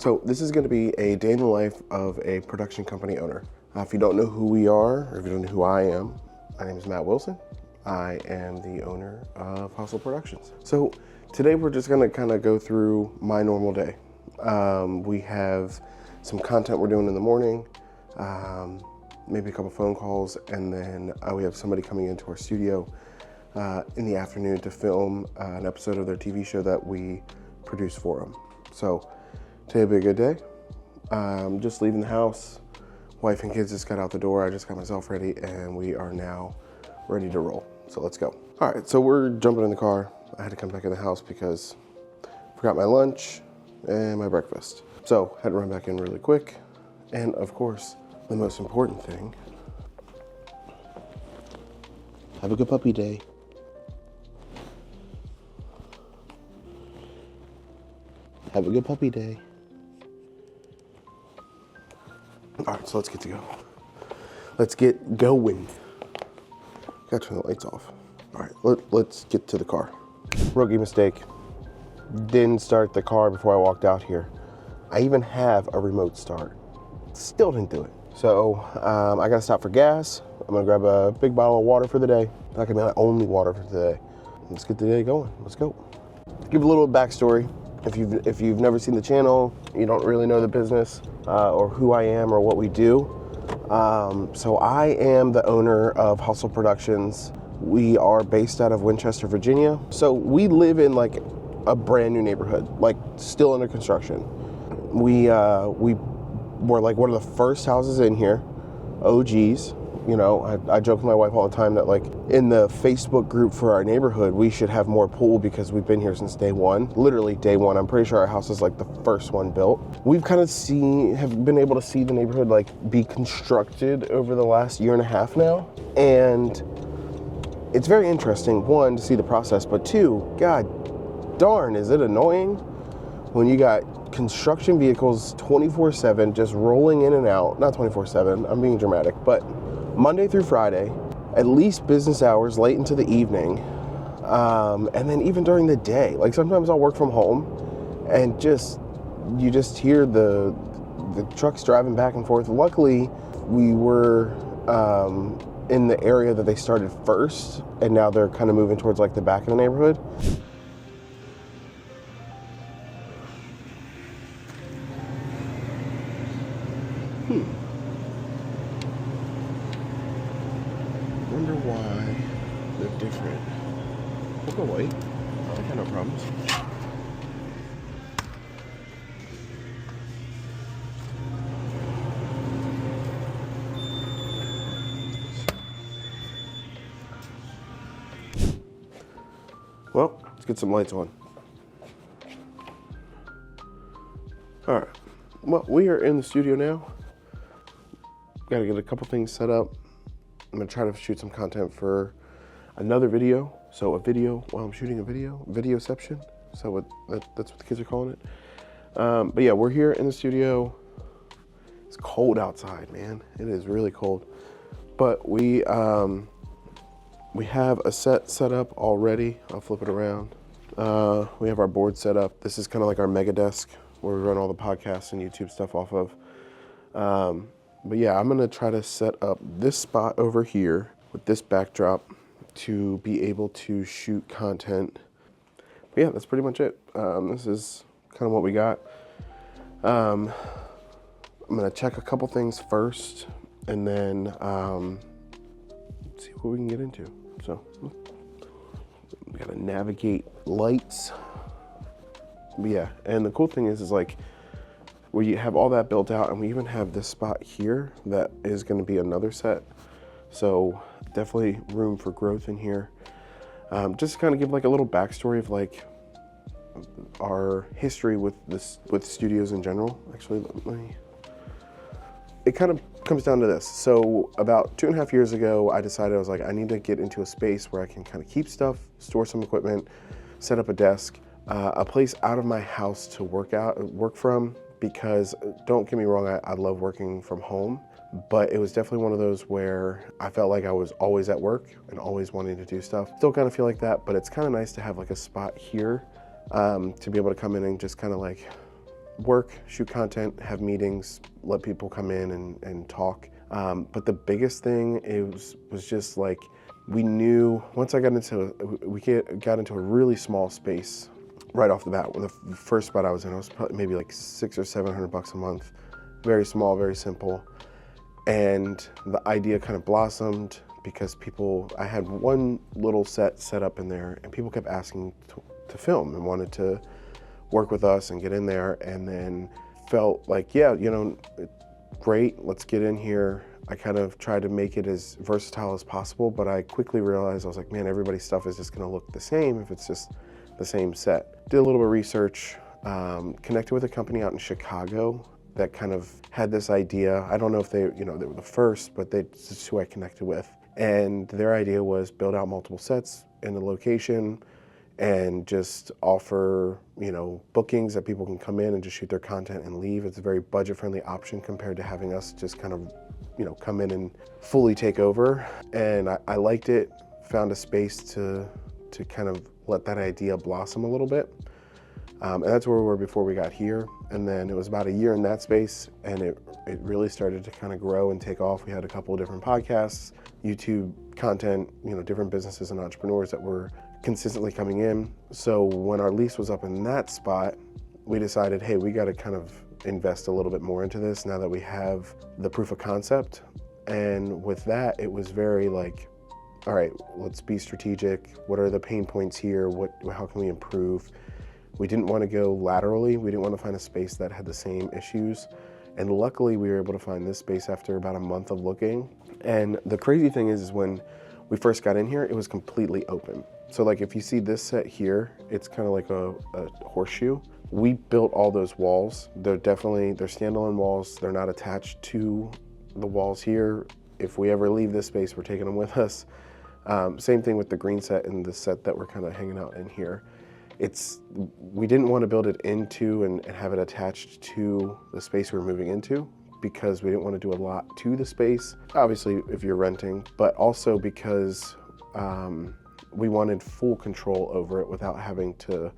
So this is going to be a day in the life of a production company owner. If you don't know who we are, or if you don't know who I am, my name is Matt Wilson. I am the owner of Hustle Productions. So today we're just going to kind of go through my normal day. We have some content we're doing in the morning, maybe a couple phone calls, and then we have somebody coming into our studio in the afternoon to film an episode of their TV show that we produce for them. So today will be a good day. Just leaving the house. Wife and kids just got out the door. I just got myself ready and we are now ready to roll. So let's go. All right, so we're jumping in the car. I had to come back in the house because I forgot my lunch and my breakfast. So had to run back in really quick. And of course, the most important thing, have a good puppy day. Have a good puppy day. All right, so let's get to go. Let's get going. Gotta turn the lights off. All right, let's get to the car. Rookie mistake. Didn't start the car before I walked out here. I even have a remote start. Still didn't do it. So I gotta stop for gas. I'm gonna grab a big bottle of water for the day. That can be my only water for today. Let's get the day going. Let's go. Give a little backstory. If you've never seen the channel, you don't really know the business or who I am or what we do. So I am the owner of Hustle Productions. We are based out of Winchester, Virginia. So we live in like a brand new neighborhood, like still under construction. We were like one of the first houses in here, OGs. You know, I joke with my wife all the time that like in the Facebook group for our neighborhood, we should have more pool because we've been here since day one, literally day one. I'm pretty sure our house is like the first one built. We've kind of have been able to see the neighborhood like be constructed over the last year and a half now. And it's very interesting, one, to see the process, but two, God darn, is it annoying when you got construction vehicles 24/7 just rolling in and out. Not 24/7, I'm being dramatic, but Monday through Friday, at least business hours, late into the evening, and then even during the day. Like sometimes I'll work from home and you just hear the trucks driving back and forth. Luckily, we were in the area that they started first, and now they're kind of moving towards like the back of the neighborhood. Wonder why they're different. We'll go wait. I got no problems. Well, let's get some lights on. All right. Well, we are in the studio now. Got to get a couple things set up. I'm gonna try to shoot some content for another video. So a video while I'm shooting a videoception. So that's what the kids are calling it. But yeah, we're here in the studio. It's cold outside, man. It is really cold. But we have a set up already. I'll flip it around. We have our board set up. This is kind of like our mega desk where we run all the podcasts and YouTube stuff off of. But yeah, I'm gonna try to set up this spot over here with this backdrop to be able to shoot content. But yeah, that's pretty much it. This is kind of what we got. I'm gonna check a couple things first and then see what we can get into. So we gotta navigate lights. But yeah, and the cool thing is like, where you have all that built out, and we even have this spot here that is gonna be another set. So definitely room for growth in here. Just to kind of give like a little backstory of like our history with studios in general. Actually, it kind of comes down to this. So about 2.5 years ago, I decided I was like, I need to get into a space where I can kind of keep stuff, store some equipment, set up a desk, a place out of my house to work from. Because don't get me wrong, I love working from home, but it was definitely one of those where I felt like I was always at work and always wanting to do stuff. Still kind of feel like that, but it's kind of nice to have like a spot here to be able to come in and just kind of like work, shoot content, have meetings, let people come in and talk. But the biggest thing was just like, we knew once got into a really small space right off the bat. When the first spot I was in, it was probably maybe like $600 or $700 a month. Very small, very simple. And the idea kind of blossomed because I had one little set up in there, and people kept asking to film and wanted to work with us and get in there, and then felt like, yeah, great, let's get in here. I kind of tried to make it as versatile as possible, but I quickly realized, I was like, man, everybody's stuff is just gonna look the same if it's just the same set. Did a little bit of research, connected with a company out in Chicago that kind of had this idea. I don't know if they were the first, but this is who I connected with. And their idea was build out multiple sets in the location and just offer, bookings that people can come in and just shoot their content and leave. It's a very budget-friendly option compared to having us just kind of, come in and fully take over. And I liked it, found a space to kind of let that idea blossom a little bit. And that's where we were before we got here. And then it was about a year in that space, and it really started to kind of grow and take off. We had a couple of different podcasts, YouTube content, different businesses and entrepreneurs that were consistently coming in. So when our lease was up in that spot, we decided, hey, we got to kind of invest a little bit more into this now that we have the proof of concept. And with that, it was very like, all right, let's be strategic. What are the pain points here? How can we improve? We didn't want to go laterally. We didn't want to find a space that had the same issues. And luckily we were able to find this space after about a month of looking. And the crazy thing is when we first got in here, it was completely open. So like if you see this set here, it's kind of like a horseshoe. We built all those walls. They're standalone walls. They're not attached to the walls here. If we ever leave this space, we're taking them with us. Same thing with the green set and the set that we're kind of hanging out in here. We didn't want to build it into and have it attached to the space we were moving into, because we didn't want to do a lot to the space, obviously if you're renting, but also because we wanted full control over it without having to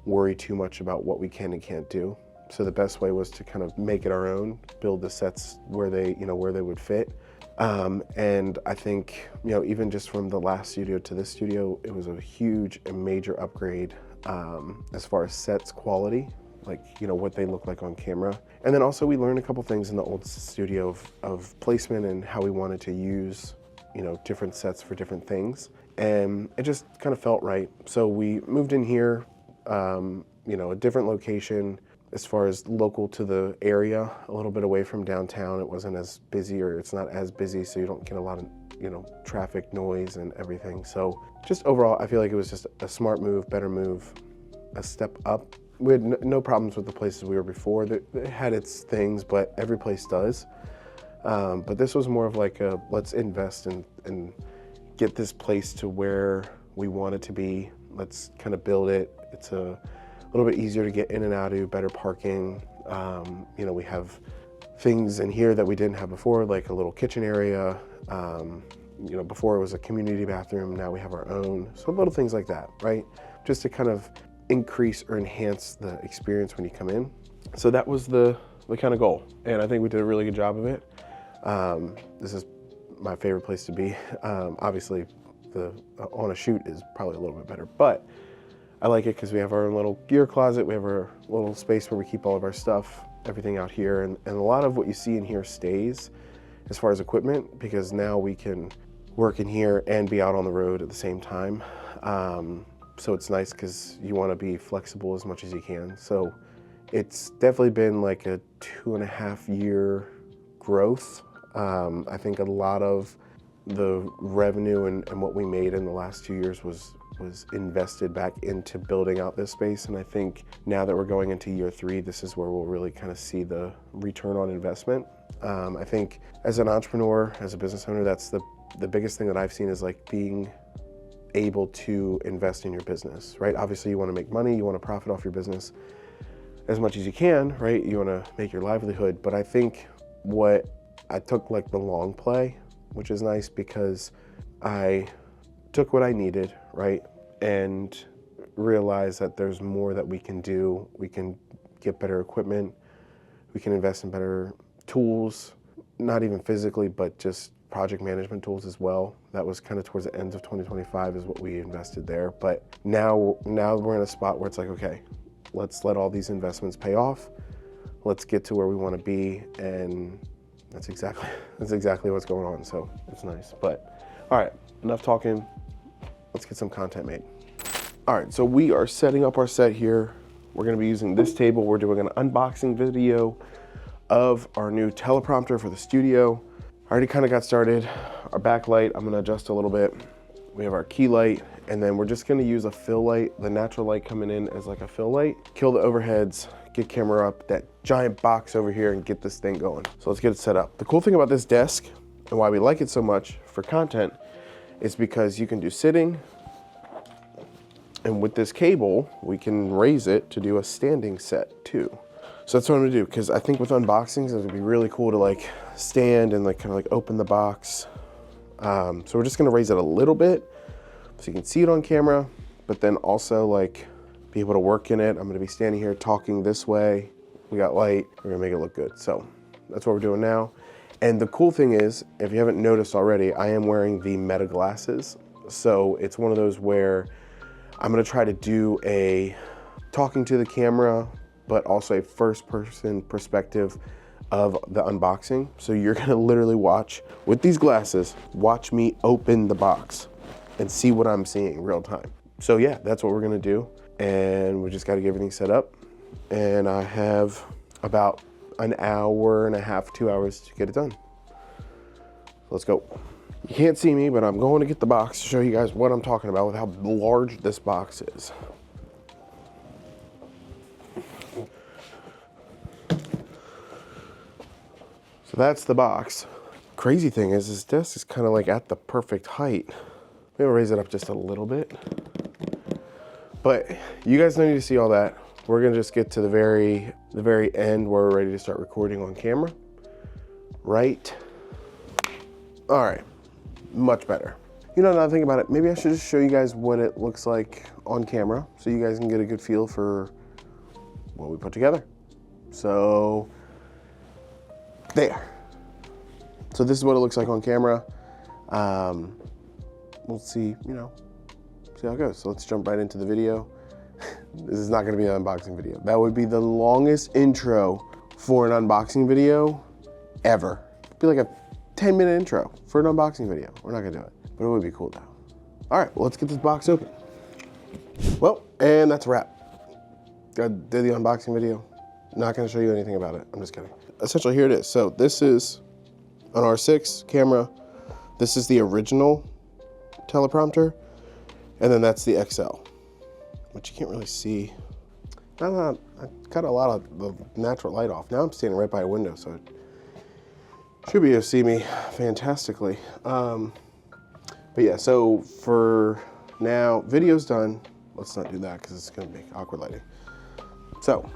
worry too much about what we can and can't do. So the best way was to kind of make it our own, build the sets where they would fit. And I think, even just from the last studio to this studio, it was a huge and major upgrade as far as sets quality, like, what they look like on camera. And then also we learned a couple things in the old studio of placement and how we wanted to use, different sets for different things. And it just kind of felt right. So we moved in here, a different location as far as local to the area, a little bit away from downtown. It wasn't as busy, or it's not as busy, so you don't get a lot of, traffic noise and everything. So just overall, I feel like it was just a smart move, better move, a step up. We had no problems with the places we were before. It had its things, but every place does. But this was more of like let's invest and get this place to where we want it to be. Let's kind of build it. It's a little bit easier to get in and out of, better parking. We have things in here that we didn't have before, like a little kitchen area. Before it was a community bathroom, now we have our own. So little things like that, right? Just to kind of increase or enhance the experience when you come in. So that was the kind of goal. And I think we did a really good job of it. This is my favorite place to be. Obviously, on a shoot is probably a little bit better, but I like it because we have our own little gear closet. We have our little space where we keep all of our stuff, everything out here. And a lot of what you see in here stays as far as equipment, because now we can work in here and be out on the road at the same time. So it's nice because you want to be flexible as much as you can. So it's definitely been like a 2.5 year growth. I think a lot of the revenue and what we made in the last 2 years was invested back into building out this space. And I think now that we're going into year 3, this is where we'll really kind of see the return on investment. I think as an entrepreneur, as a business owner, that's the biggest thing that I've seen is like being able to invest in your business, right? Obviously you want to make money, you want to profit off your business as much as you can, right? You want to make your livelihood. But I think I took like the long play, which is nice because I took what I needed, right? And realized that there's more that we can do. We can get better equipment. We can invest in better tools, not even physically, but just project management tools as well. That was kind of towards the end of 2025 is what we invested there. But now we're in a spot where it's like, okay, let's let all these investments pay off. Let's get to where we want to be, and that's exactly what's going on. So it's nice. But all right, enough talking. Let's get some content made. All right, so we are setting up our set here. We're going to be using this table. We're doing an unboxing video of our new teleprompter for the studio. I already kind of got started. Our backlight, I'm going to adjust a little bit. We have our key light, and then we're just going to use a fill light, the natural light coming in as like a fill light. Kill the overheads, get camera up, that giant box over here, and get this thing going. So let's get it set up. The cool thing about this desk and why we like it so much for content is because you can do sitting, and with this cable, we can raise it to do a standing set too. So that's what I'm gonna do, because I think with unboxings, it would be really cool to like stand and like kind of like open the box. So we're just gonna raise it a little bit so you can see it on camera, but then also like be able to work in it. I'm gonna be standing here talking this way. We got light, we're gonna make it look good. So that's what we're doing now. And the cool thing is, if you haven't noticed already, I am wearing the Meta glasses. So it's one of those where I'm gonna try to do a talking to the camera, but also a first person perspective of the unboxing. So you're gonna literally watch, with these glasses, watch me open the box and see what I'm seeing real time. So yeah, that's what we're gonna do. And we just gotta get everything set up. And I have about an hour and a half, 2 hours to get it done. Let's go. You can't see me, but I'm going to get the box to show you guys what I'm talking about with how large this box is. So that's the box. Crazy thing is this desk is kind of like at the perfect height. Maybe I'll raise it up just a little bit. But you guys don't need to see all that. We're gonna just get to the very end where we're ready to start recording on camera. Right? All right, much better. You know, now that I think about it, maybe I should just show you guys what it looks like on camera so you guys can get a good feel for what we put together. So, there. So this is what it looks like on camera. We'll see, see how it goes. So let's jump right into the video. This is not gonna be an unboxing video. That would be the longest intro for an unboxing video ever. It'd be like a 10-minute intro for an unboxing video. We're not gonna do it, but it would be cool though. All right, well, let's get this box open. Well, and that's a wrap. I did the unboxing video. Not gonna show you anything about it. I'm just kidding. Essentially, here it is. So this is an R6 camera. This is the original teleprompter. And then that's the XL, which you can't really see. I cut a lot of the natural light off. Now I'm standing right by a window, so it should be able to see me fantastically. But yeah, so for now, video's done. Let's not do that because it's gonna make awkward lighting. So,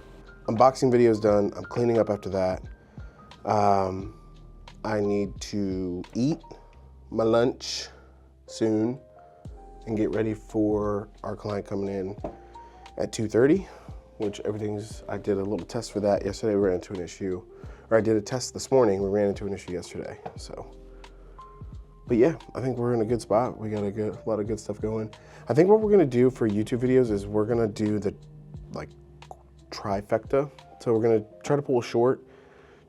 unboxing video's done. I'm cleaning up after that. I need to eat my lunch soon and get ready for our client coming in at 2:30, which I did a little test for that yesterday. We ran into an issue, or I did a test this morning. We ran into an issue yesterday, so. But yeah, I think we're in a good spot. We got a lot of good stuff going. I think what we're gonna do for YouTube videos is we're gonna do the like trifecta. So we're gonna try to pull a short,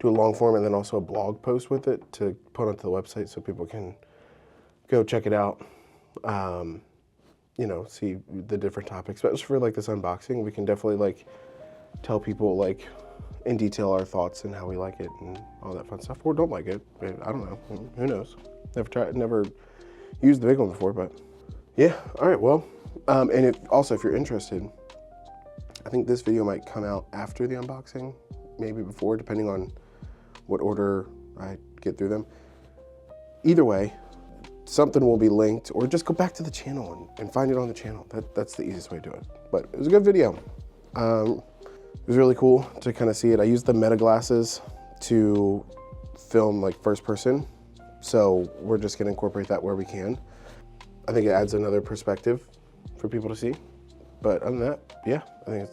do a long form, and then also a blog post with it to put onto the website so people can go check it out. See the different topics, especially for like this unboxing. We can definitely like tell people like in detail our thoughts and how we like it and all that fun stuff, or don't like it. I don't know, who knows? Never used the big one before, but yeah. All right, well, and if you're interested, I think this video might come out after the unboxing, maybe before, depending on what order I get through them. Either way, something will be linked, or just go back to the channel and find it on the channel. That's the easiest way to do it. But it was a good video. It was really cool to kind of see it. I used the Meta glasses to film like first person. So we're just gonna incorporate that where we can. I think it adds another perspective for people to see. But other than that, yeah, I think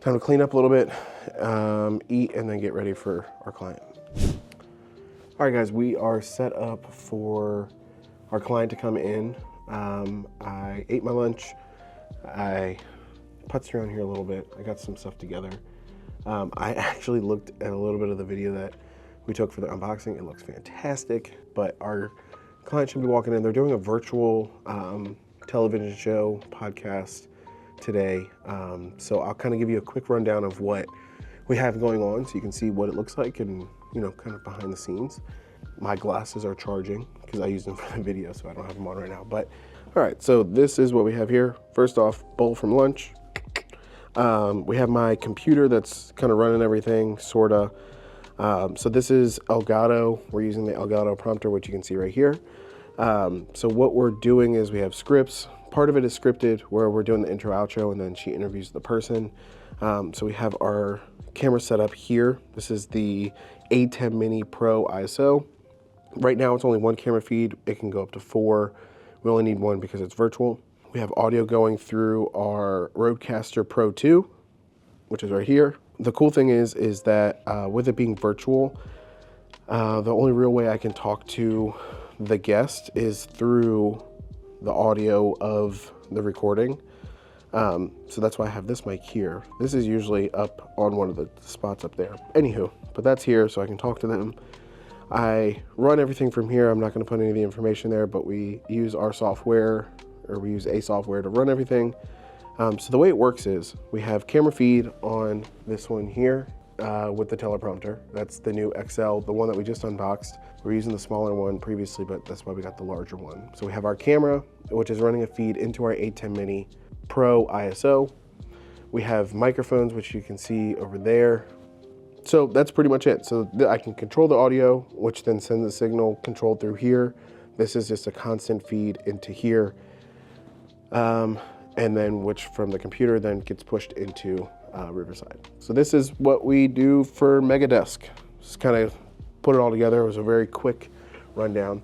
Time to clean up a little bit, eat, and then get ready for our client. All right, guys, we are set up for our client to come in. I ate my lunch. I putzed around here a little bit. I got some stuff together. I actually looked at a little bit of the video that we took for the unboxing. It looks fantastic, but our client should be walking in. They're doing a virtual television show, podcast today. So I'll kind of give you a quick rundown of what we have going on so you can see what it looks like and, you know, kind of behind the scenes. My glasses are charging because I used them for the video, so I don't have them on right now. But all right, so this is what we have here. First off, bowl from lunch. We have my computer that's kind of running everything, sorta. So this is Elgato. We're using the Elgato prompter, which you can see right here. So what we're doing is we have scripts. Part of it is scripted where we're doing the intro, outro, and then she interviews the person. So we have our camera set up here. This is the A10 Mini Pro ISO. Right now it's only one camera feed. It can go up to 4. We only need one because it's virtual. We have audio going through our Rodecaster Pro 2, which is right here. The cool thing is that with it being virtual, the only real way I can talk to the guest is through the audio of the recording. So that's why I have this mic here. This is usually up on one of the spots up there. Anywho, but that's here so I can talk to them. I run everything from here. I'm not going to put any of the information there, but we use our software, or we use a software to run everything. So the way it works is we have camera feed on this one here with the teleprompter. That's the new XL, the one that we just unboxed. We're using the smaller one previously, but that's why we got the larger one. So we have our camera, which is running a feed into our A10 Mini Pro ISO. We have microphones, which you can see over there. So that's pretty much it. So I can control the audio, which then sends the signal controlled through here. This is just a constant feed into here. And then which from the computer then gets pushed into Riverside. So this is what we do for Megadesk. Just kind of put it all together. It was a very quick rundown.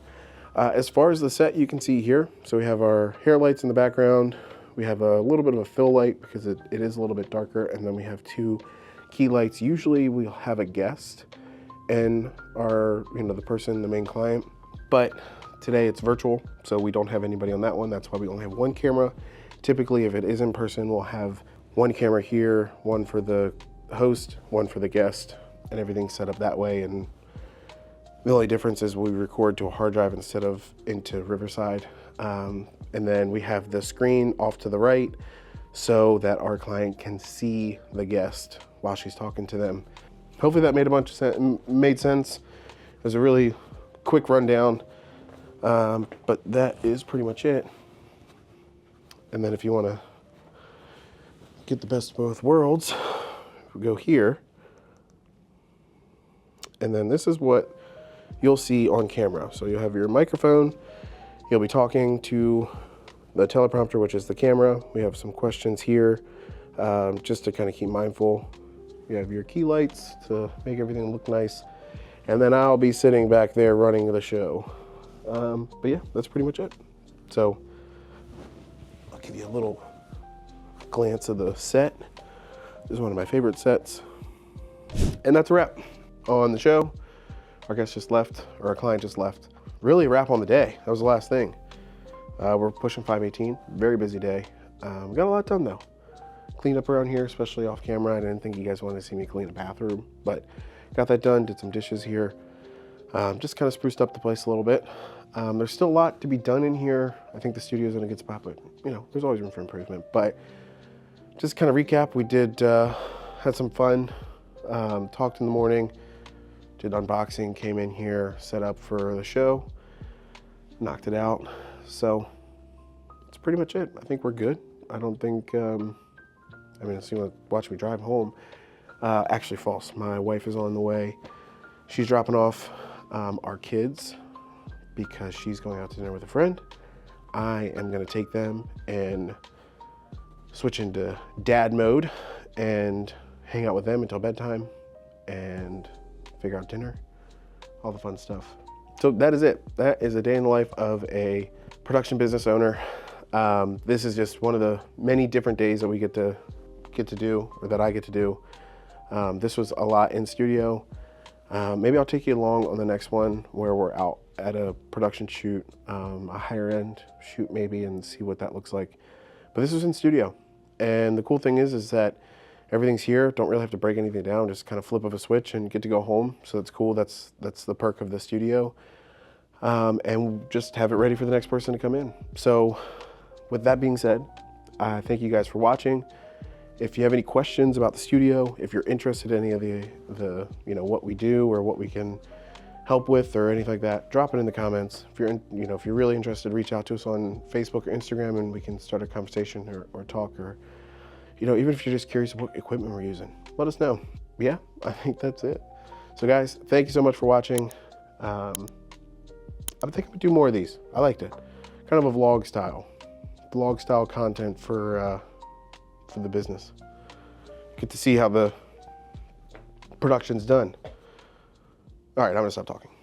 As far as the set, you can see here. So we have our hair lights in the background. We have a little bit of a fill light because it is a little bit darker. And then we have 2 key lights. Usually we'll have a guest and our, you know, the person, the main client. But today it's virtual, so we don't have anybody on that one. That's why we only have one camera. Typically, if it is in person, we'll have one camera here, one for the host, one for the guest, and everything's set up that way. And the only difference is we record to a hard drive instead of into Riverside. And then we have the screen off to the right so that our client can see the guest while she's talking to them. Hopefully that made a bunch of sense. It was a really quick rundown, but that is pretty much it. And then if you want to get the best of both worlds, we go here. And then this is what you'll see on camera. So you'll have your microphone. You'll be talking to the teleprompter, which is the camera. We have some questions here, just to kind of keep mindful. You have your key lights to make everything look nice. And then I'll be sitting back there running the show. But yeah, that's pretty much it. So I'll give you a little glance of the set. This is one of my favorite sets. And that's a wrap on the show. Our guest just left, or our client just left. Really a wrap on the day. That was the last thing. We're pushing 5:18, very busy day. We got a lot done though. Cleaned up around here, especially off camera. I didn't think you guys wanted to see me clean the bathroom, but got that done, did some dishes here. Just kind of spruced up the place a little bit. There's still a lot to be done in here. I think the studio's in a good spot, but you know, there's always room for improvement. But just kind of recap, we did, had some fun, talked in the morning, did unboxing, came in here, set up for the show, knocked it out. So that's pretty much it. I think we're good. I don't think, I mean, if you want to watch me drive home, actually false. My wife is on the way. She's dropping off our kids because she's going out to dinner with a friend. I am gonna take them and switch into dad mode and hang out with them until bedtime and figure out dinner, all the fun stuff. So that is it. That is a day in the life of a production business owner. This is just one of the many different days that we get to get to do, or that I get to do. This was a lot in studio. Maybe I'll take you along on the next one where we're out at a production shoot, a higher end shoot maybe, and see what that looks like. But this was in studio. And the cool thing is that everything's here. Don't really have to break anything down. Just kind of flip of a switch and get to go home. So that's cool. That's the perk of the studio. And just have it ready for the next person to come in. So with that being said, thank you guys for watching. If you have any questions about the studio, if you're interested in any of the what we do or what we can help with or anything like that, drop it in the comments. If you're really interested, reach out to us on Facebook or Instagram and we can start a conversation or talk, or even if you're just curious what equipment we're using, let us know. Yeah, I think that's it. So guys, thank you so much for watching. I think I'm gonna do more of these. I liked it. Kind of a vlog style content for the business. Get to see how the production's done. All right, I'm gonna stop talking.